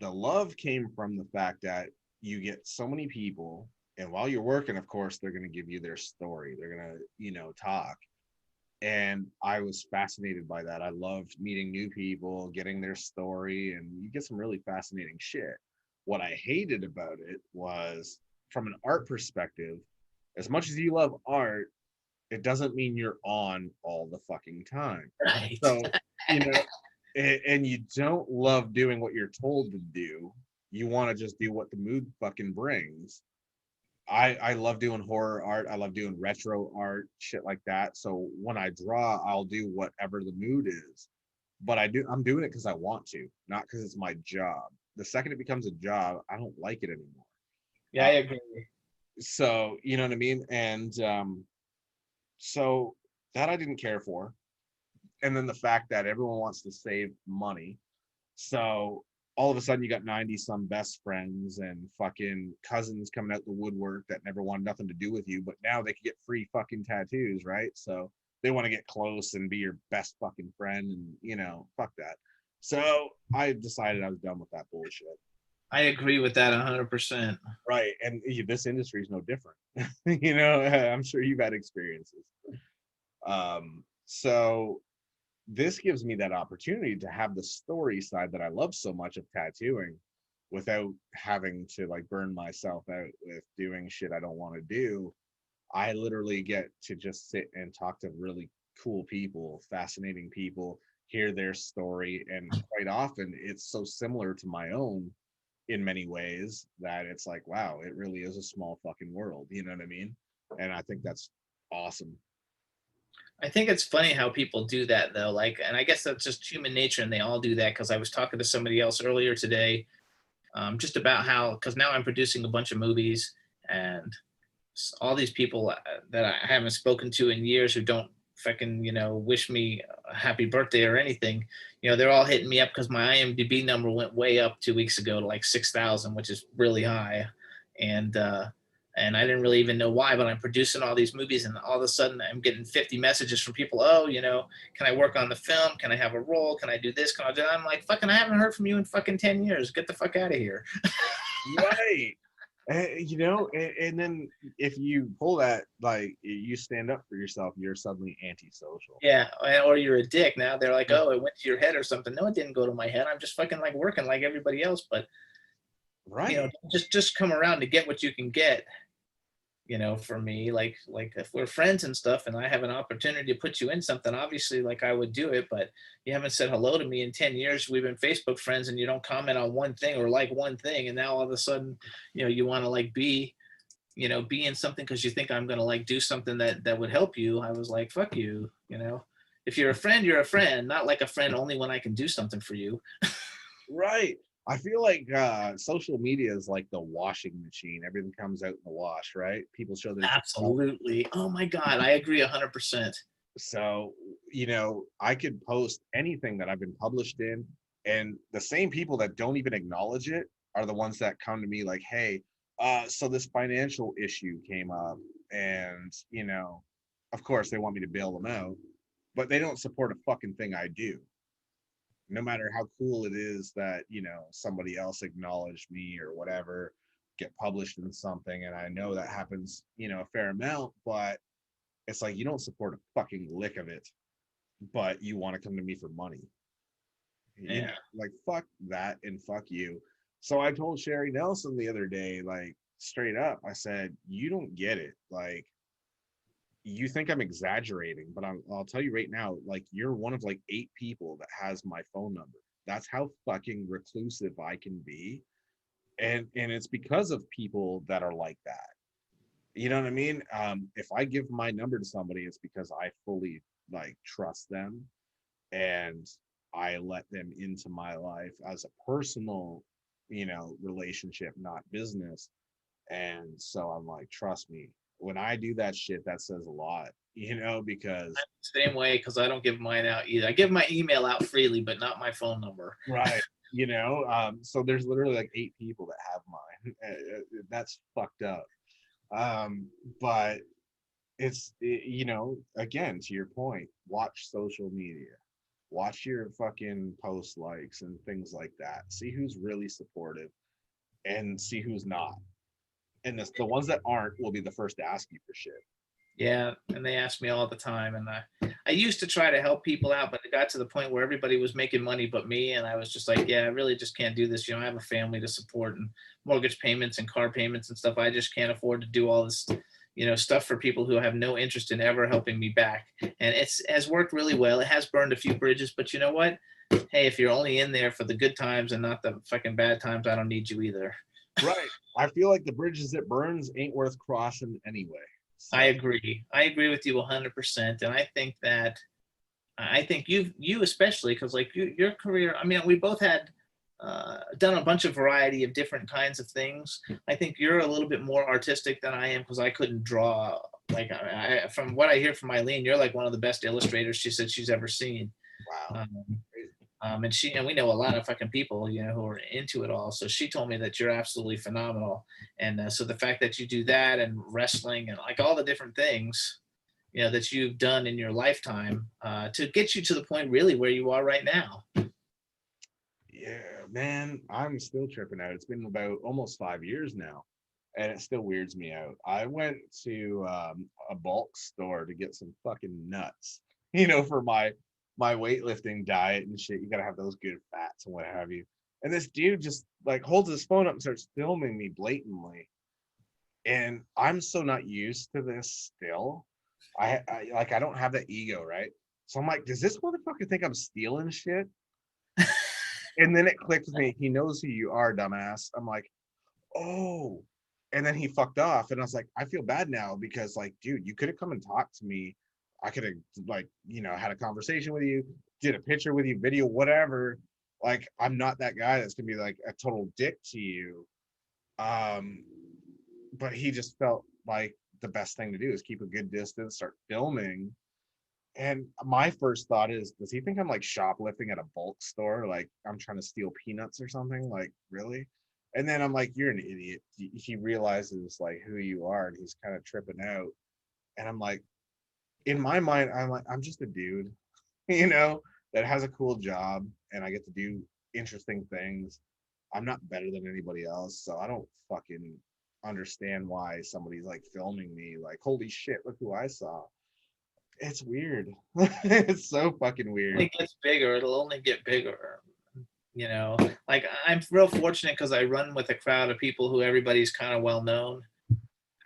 The love came from the fact that you get so many people, and while you're working, of course, they're going to give you their story. They're going to, talk. And I was fascinated by that. I loved meeting new people, getting their story, and you get some really fascinating shit. What I hated about it was, from an art perspective, as much as you love art, it doesn't mean you're on all the fucking time. Right. So, you know, and you don't love doing what you're told to do. You want to just do what the mood fucking brings. I love doing horror art. I love doing retro art, shit like that. So when I draw, I'll do whatever the mood is. But I'm doing it because I want to, not because it's my job. The second it becomes a job, I don't like it anymore. Yeah, I agree. So you know what I mean? And so that I didn't care for. And then the fact that everyone wants to save money. So all of a sudden you got 90 some best friends and fucking cousins coming out the woodwork that never wanted nothing to do with you, but now they can get free fucking tattoos, right? So they want to get close and be your best fucking friend, and fuck that. So I decided I was done with that bullshit. I agree with that 100%. Right. And this industry is no different. I'm sure you've had experiences. So this gives me that opportunity to have the story side that I love so much of tattooing, without having to like burn myself out with doing shit I don't want to do. I literally get to just sit and talk to really cool people, fascinating people, hear their story. And quite often it's so similar to my own in many ways that it's like, wow, it really is a small fucking world. You know what I mean? And I think that's awesome. I think it's funny how people do that though. Like, and I guess that's just human nature, and they all do that. Because I was talking to somebody else earlier today, just about how, because now I'm producing a bunch of movies, and all these people that I haven't spoken to in years who don't fucking wish me a happy birthday or anything. They're all hitting me up because my IMDb number went way up 2 weeks ago to like 6,000, which is really high, and and I didn't really even know why. But I'm producing all these movies, and all of a sudden I'm getting 50 messages from people. Oh, can I work on the film? Can I have a role? Can I do this? Can I do that? I'm like, fucking, I haven't heard from you in fucking 10 years. Get the fuck out of here. Right. And then if you pull that, like you stand up for yourself, you're suddenly antisocial. Yeah, or you're a dick. Now they're like, oh, it went to your head or something. No, it didn't go to my head. I'm just fucking like working like everybody else. But Right. just come around to get what you can get. For me, like if we're friends and stuff, and I have an opportunity to put you in something, obviously, like I would do it. But you haven't said hello to me in 10 years. We've been Facebook friends, and you don't comment on one thing or like one thing, and now all of a sudden, you want to like be in something because you think I'm gonna like do something that would help you. I was like, fuck you. If you're a friend, you're a friend, not like a friend only when I can do something for you. Right. I feel like social media is like the washing machine. Everything comes out in the wash, right? People show their Absolutely. Oh my God, I agree 100%. so I could post anything that I've been published in, and the same people that don't even acknowledge it are the ones that come to me like, hey, so this financial issue came up, and of course they want me to bail them out, but they don't support a fucking thing I do, no matter how cool it is that somebody else acknowledged me or whatever, get published in something. And I know that happens a fair amount, but it's like you don't support a fucking lick of it, but you want to come to me for money. Yeah. Like fuck that and fuck you. So I told Sherry Nelson the other day, like straight up, I said, you don't get it. Like, you think I'm exaggerating, but I'll tell you right now, like you're one of like 8 people that has my phone number. That's how fucking reclusive I can be. And it's because of people that are like that. You know what I mean? If I give my number to somebody, it's because I fully like trust them, and I let them into my life as a personal, relationship, not business. And so I'm like, trust me, when I do that shit, that says a lot, because Same way, because I don't give mine out either. I give my email out freely, but not my phone number. right, so there's literally like 8 people that have mine. That's fucked up. But it's, again, to your point, watch social media, watch your fucking post likes and things like that. See who's really supportive and see who's not. And the ones that aren't will be the first to ask you for shit. Yeah, and they ask me all the time, and I used to try to help people out, but it got to the point where everybody was making money but me, and I was just like, yeah, I really just can't do this. I have a family to support and mortgage payments and car payments and stuff. I just can't afford to do all this, stuff for people who have no interest in ever helping me back. And it has worked really well. It has burned a few bridges, but you know what? Hey, if you're only in there for the good times and not the fucking bad times, I don't need you either. Right. I feel like the bridges it burns ain't worth crossing anyway. So. I agree. I agree with you 100%. And I think you especially, because like your career, I mean, we both had done a bunch of variety of different kinds of things. I think you're a little bit more artistic than I am, because I couldn't draw. Like from what I hear from Eileen, you're like one of the best illustrators she said she's ever seen. Wow. And we know a lot of fucking people, who are into it all. So she told me that you're absolutely phenomenal. And so the fact that you do that and wrestling and like all the different things, that you've done in your lifetime to get you to the point really where you are right now. Yeah, man, I'm still tripping out. It's been about almost 5 years now, and it still weirds me out. I went to a bulk store to get some fucking nuts, for my weightlifting diet and shit. You gotta have those good fats and what have you. And this dude just like holds his phone up and starts filming me blatantly. And I'm so not used to this still. I don't have that ego, right? So I'm like, does this motherfucker think I'm stealing shit? And then it clicked with me. He knows who you are, dumbass. I'm like, oh. And then he fucked off. And I was like, I feel bad now because, like, dude, you could have come and talked to me. I could have, like, had a conversation with you, did a picture with you, video, whatever. Like, I'm not that guy that's gonna be like a total dick to you. Um, but he just felt like the best thing to do is keep a good distance, start filming. And my first thought is, does he think I'm like shoplifting at a bulk store? Like I'm trying to steal peanuts or something? Like, really? And then I'm like, you're an idiot. He realizes like who you are and he's kind of tripping out. And I'm like, in my mind, I'm like, I'm just a dude, you know, that has a cool job and I get to do interesting things. I'm not better than anybody else. So I don't fucking understand why somebody's like filming me like, holy shit, look who I saw. It's weird. It's so fucking weird. It gets bigger. It'll only get bigger. You know, like I'm real fortunate because I run with a crowd of people who everybody's kind of well known.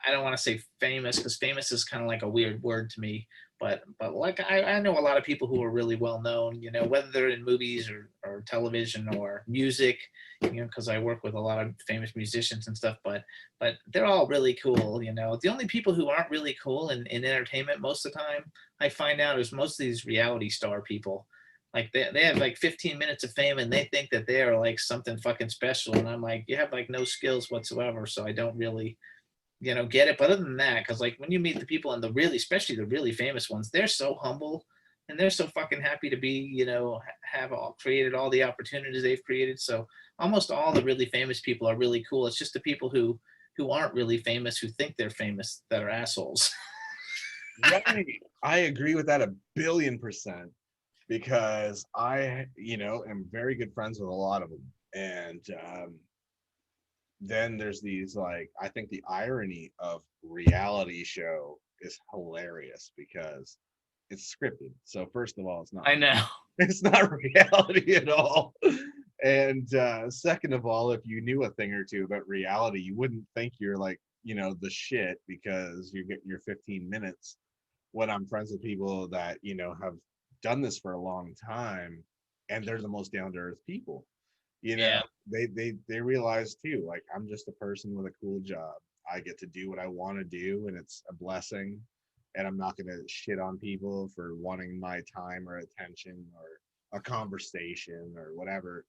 I don't want to say famous because famous is kind of like a weird word to me, but like I know a lot of people who are really well known, you know, whether they're in movies or television or music, you know, because I work with a lot of famous musicians and stuff, but they're all really cool, you know. The only people who aren't really cool in entertainment most of the time I find out is most of these reality star people. Like they have like 15 minutes of fame and they think that they are like something fucking special. And I'm like, you have like no skills whatsoever. So I don't really, you know, get it. But other than that, because like when you meet the people and the really, especially the really famous ones, they're so humble and they're so fucking happy to be, you know, have all created all the opportunities they've created. So almost all the really famous people are really cool. It's just the people who aren't really famous who think they're famous that are assholes. Right. I agree with that 1,000,000,000% because I, am very good friends with a lot of them. And then there's these like, I think the irony of reality show is hilarious because it's scripted. So first of all, it's not I know. it's not reality at all. And second of all, if you knew a thing or two about reality, you wouldn't think you're like, the shit because you're getting your 15 minutes. When I'm friends with people that, have done this for a long time and they're the most down to earth people, Yeah. they realize too, like I'm just a person with a cool job. I get to do what I want to do and it's a blessing. And I'm not gonna shit on people for wanting my time or attention or a conversation or whatever.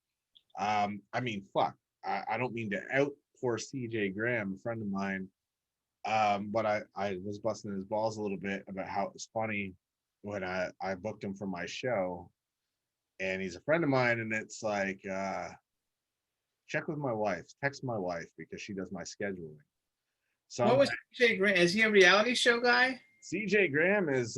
I mean, fuck. I don't mean to out poor CJ Graham, a friend of mine. But I was busting his balls a little bit about how it was funny when I booked him for my show, and he's a friend of mine, and it's like, check with my wife, text my wife because she does my scheduling. So What was CJ Grant? Is he a reality show guy? CJ Graham is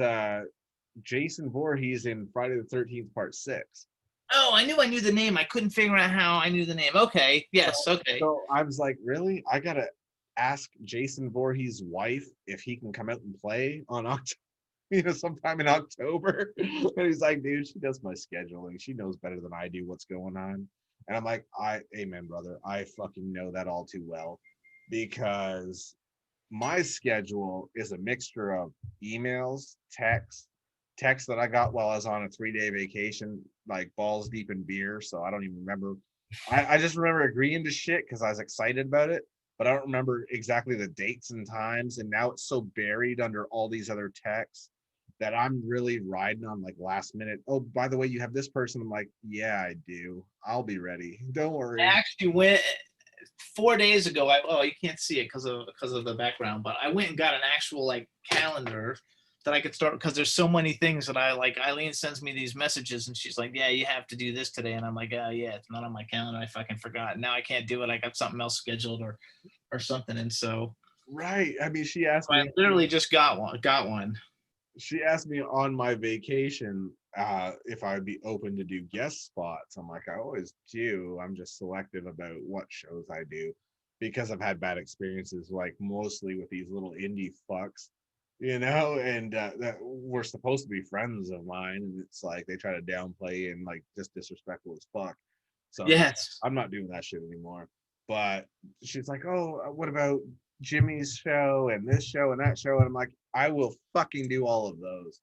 Jason Voorhees in Friday the 13th Part 6. Oh, I knew the name. I couldn't figure out how I knew the name. Okay. Yes. Okay. So I was like, really? I gotta ask Jason Voorhees' wife if he can come out and play on October, sometime in October. And he's like, dude, she does my scheduling. She knows better than I do what's going on. And I'm like, amen, brother. I fucking know that all too well because my schedule is a mixture of emails, texts that I got while I was on a 3-day vacation, like balls deep in beer. So I don't even remember. I just remember agreeing to shit because I was excited about it, but I don't remember exactly the dates and times. And now it's so buried under all these other texts that I'm really riding on like last minute. Oh, by the way, you have this person. I'm like, yeah, I do. I'll be ready. Don't worry. I actually went 4 days ago. You can't see it because of the background, but I went and got an actual like calendar that I could start because there's so many things that I like. Eileen sends me these messages and she's like, "Yeah, you have to do this today," and I'm like, "Oh yeah, it's not on my calendar. I fucking forgot. Now I can't do it. I got something else scheduled or something." And so, Right. I mean, she asked I me. literally just got one. Got one. She asked me on my vacation if I would be open to do guest spots. I'm like, I always do. I'm just selective about what shows I do because I've had bad experiences, like mostly with these little indie fucks, and that we're supposed to be friends of mine, and it's like they try to downplay and like just disrespectful as fuck. So Yes. I'm not doing that shit anymore. But she's like, oh, what about Jimmy's show and this show and that show? And I'm like, I will fucking do all of those.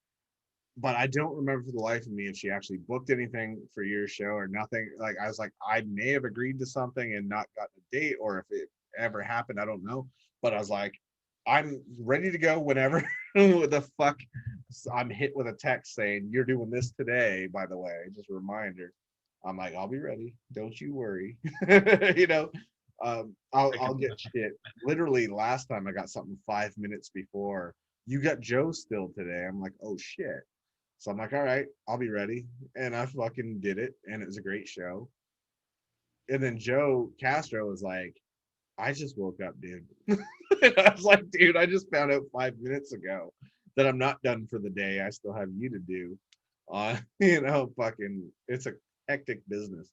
But I don't remember for the life of me if she actually booked anything for your show or nothing. Like, I was like, I may have agreed to something and not gotten a date, or if it ever happened, I don't know. But I was like, I'm ready to go whenever the fuck I'm hit with a text saying you're doing this today, by the way, just a reminder. I'm like, I'll be ready, don't you worry. you know I'll get shit. Literally last time I got something 5 minutes before. You got Joe still today. I'm like, oh shit. So I'm like, all right, I'll be ready. And I fucking did it, and it was a great show. And then Joe Castro was like, I just woke up, dude. And I was like, dude, I just found out 5 minutes ago that I'm not done for the day. I still have you to do. Fucking, it's a hectic business.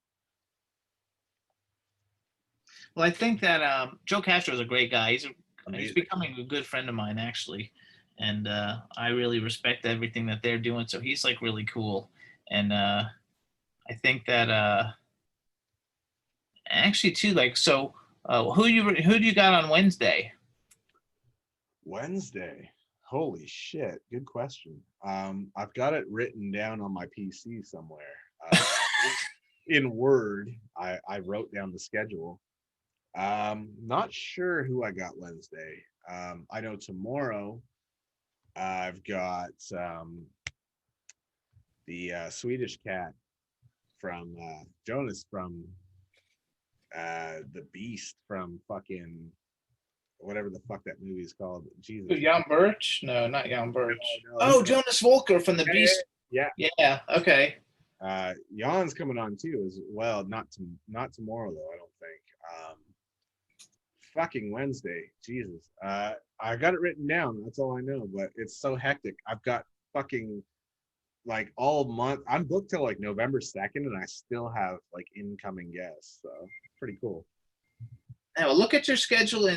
Well, I think that Joe Castro is a great guy. He's Amazing. becoming a good friend of mine, actually, and I really respect everything that they're doing. So he's like really cool, and I think that actually too, like, so who do you got on Wednesday? Wednesday. Holy shit. Good question. I've got it written down on my PC somewhere. In Word, I wrote down the schedule. Not sure who I got Wednesday. I know tomorrow I've got the Swedish cat from Jonas from the Beast from fucking whatever the fuck that movie is called. Jesus. Jan Birch? No, not Jan Birch. No, Oh, Jonas Volker from the Beast. Yeah. Yeah. Okay. Jan's coming on too as well. Not tomorrow though, I don't think. Fucking Wednesday. Jesus. I got it written down. That's all I know, but it's so hectic. I've got fucking like all month. I'm booked till like November 2nd, and I still have like incoming guests. So pretty cool. Now look at your schedule,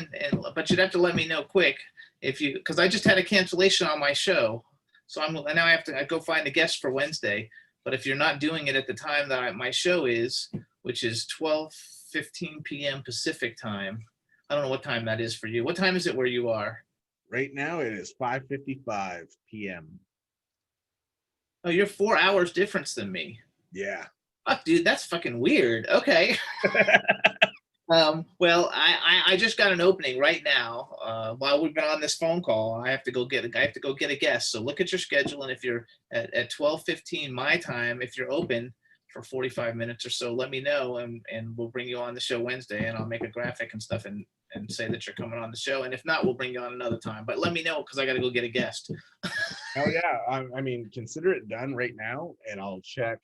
but you'd have to let me know quick because I just had a cancellation on my show, so now I have to go find a guest for Wednesday. But if you're not doing it at the time that my show is, which is 12:15 p.m. Pacific time, I don't know what time that is for you. What time is it where you are? Right now it is 5:55 p.m. Oh, you're 4 hours difference than me. Yeah. Fuck, dude, that's fucking weird. Okay. Well, I just got an opening right now. While we've been on this phone call, I have to go get a guest. So look at your schedule, and if you're at 12:15 my time, if you're open for 45 minutes or so, let me know, and we'll bring you on the show Wednesday, and I'll make a graphic and stuff and say that you're coming on the show. And if not, we'll bring you on another time. But let me know because I got to go get a guest. Oh yeah. I mean, consider it done right now, and I'll check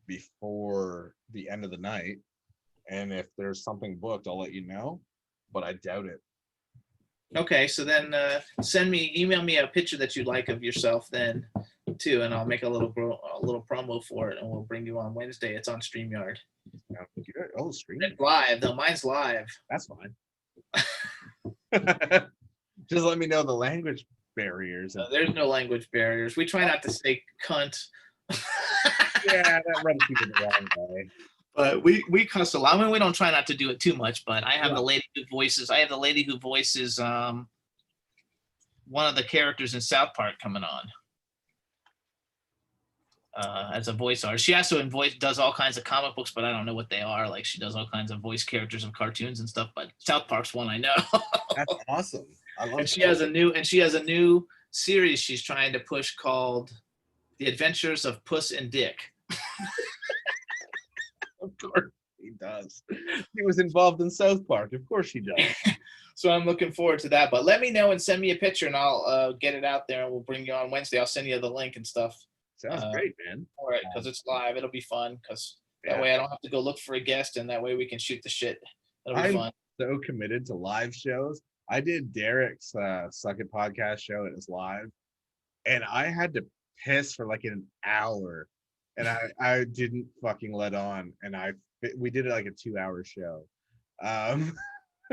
before the end of the night. And if there's something booked, I'll let you know, but I doubt it. Okay, so then email me a picture that you like of yourself then too, and I'll make a little promo for it, and we'll bring you on Wednesday. It's on StreamYard. Good. Oh, stream. It's live though. Mine's live. That's fine. Just let me know the language barriers. There's no language barriers. We try not to say cunt. Yeah, that rubs people the wrong way. But we cuss a lot. I mean, we don't try not to do it too much. But I have the lady who voices. I have the lady who voices one of the characters in South Park coming on as a voice artist. She also does all kinds of comic books, but I don't know what they are. Like she does all kinds of voice characters of cartoons and stuff. But South Park's one I know. That's awesome. I love. And she has a new series she's trying to push called The Adventures of Puss and Dick. Of course he does. He was involved in South Park. Of course he does. So I'm looking forward to that. But let me know and send me a picture, and I'll get it out there, and we'll bring you on Wednesday. I'll send you the link and stuff. Sounds great, man. All right, because it's live. It'll be fun, because that way I don't have to go look for a guest, and that way we can shoot the shit. It'll be fun. So committed to live shows. I did Derek's Suck It podcast show. It was live, and I had to piss for like an hour. And I didn't fucking let on, and we did it like a 2-hour show.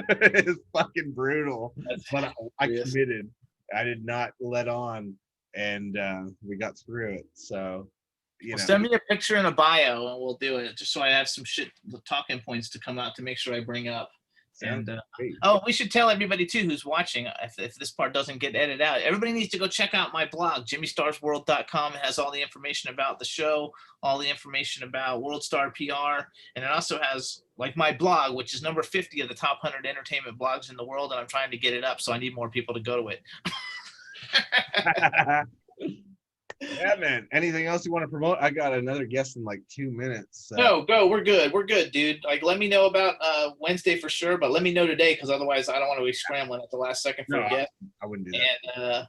It's fucking brutal, but I committed. I did not let on, and we got through it. So you know. Send me a picture and a bio, and we'll do it. Just so I have some shit talking points to come out to make sure I bring up. And we should tell everybody too who's watching, if this part doesn't get edited out, everybody needs to go check out my blog, jimmystarsworld.com. It has all the information about the show, all the information about World Star PR, and it also has like my blog, which is number 50 of the top 100 entertainment blogs in the world, and I'm trying to get it up, so I need more people to go to it. Yeah, man. Anything else you want to promote? I got another guest in like 2 minutes. So. No, go. We're good, dude. Like, let me know about Wednesday for sure, but let me know today, because otherwise I don't want to be scrambling at the last second for a guest. I wouldn't do that.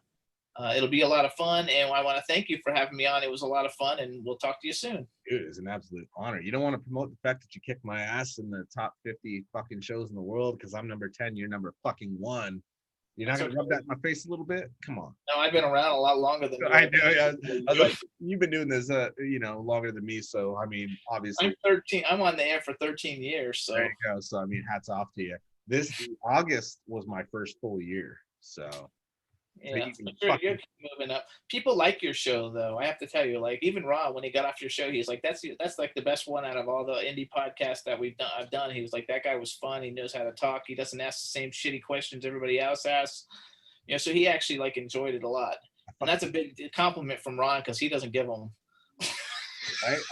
And it'll be a lot of fun, and I want to thank you for having me on. It was a lot of fun, and we'll talk to you soon. Dude, it's an absolute honor. You don't want to promote the fact that you kicked my ass in the top 50 fucking shows in the world because I'm number 10, you're number fucking 1. You're not going to rub that in my face a little bit? Come on. No, I've been around a lot longer than you. I know. Yeah. I was like, you've been doing this, longer than me. So, I mean, obviously. I'm 13. I'm on the air for 13 years. So. There you go. So, I mean, hats off to you. This August was my first full year. So. Yeah, you're moving up. People like your show, though. I have to tell you, like even Ron, when he got off your show, he's like, "That's like the best one out of all the indie podcasts that I've done." He was like, "That guy was fun. He knows how to talk. He doesn't ask the same shitty questions everybody else asks." So he actually like enjoyed it a lot, and that's a big compliment from Ron because he doesn't give them.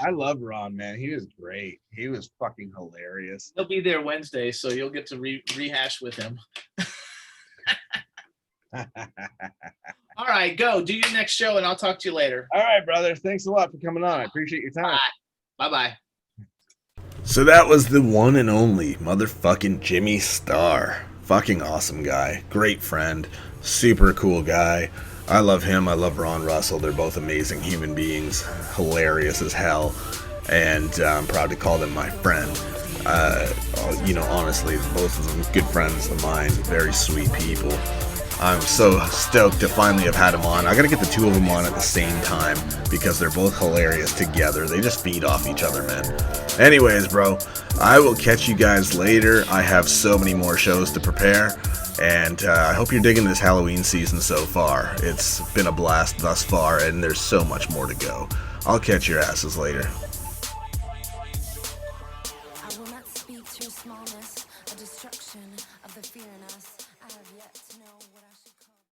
I love Ron, man. He was great. He was fucking hilarious. He'll be there Wednesday, so you'll get to rehash with him. All right, go do your next show, and I'll talk to you later. All right, brother. Thanks a lot for coming on. I appreciate your time. Bye. So that was the one and only motherfucking Jimmy Star. Fucking awesome guy. Great friend. Super cool guy. I love him. I love Ron Russell. They're both amazing human beings. Hilarious as hell. And I'm proud to call them my friend. Honestly, both of them good friends of mine. Very sweet people. I'm so stoked to finally have had him on. I gotta get the two of them on at the same time because they're both hilarious together. They just feed off each other, man. Anyways, bro, I will catch you guys later. I have so many more shows to prepare, and I hope you're digging this Halloween season so far. It's been a blast thus far, and there's so much more to go. I'll catch your asses later. I will not speak to your smallness, a destruction of the fear in us.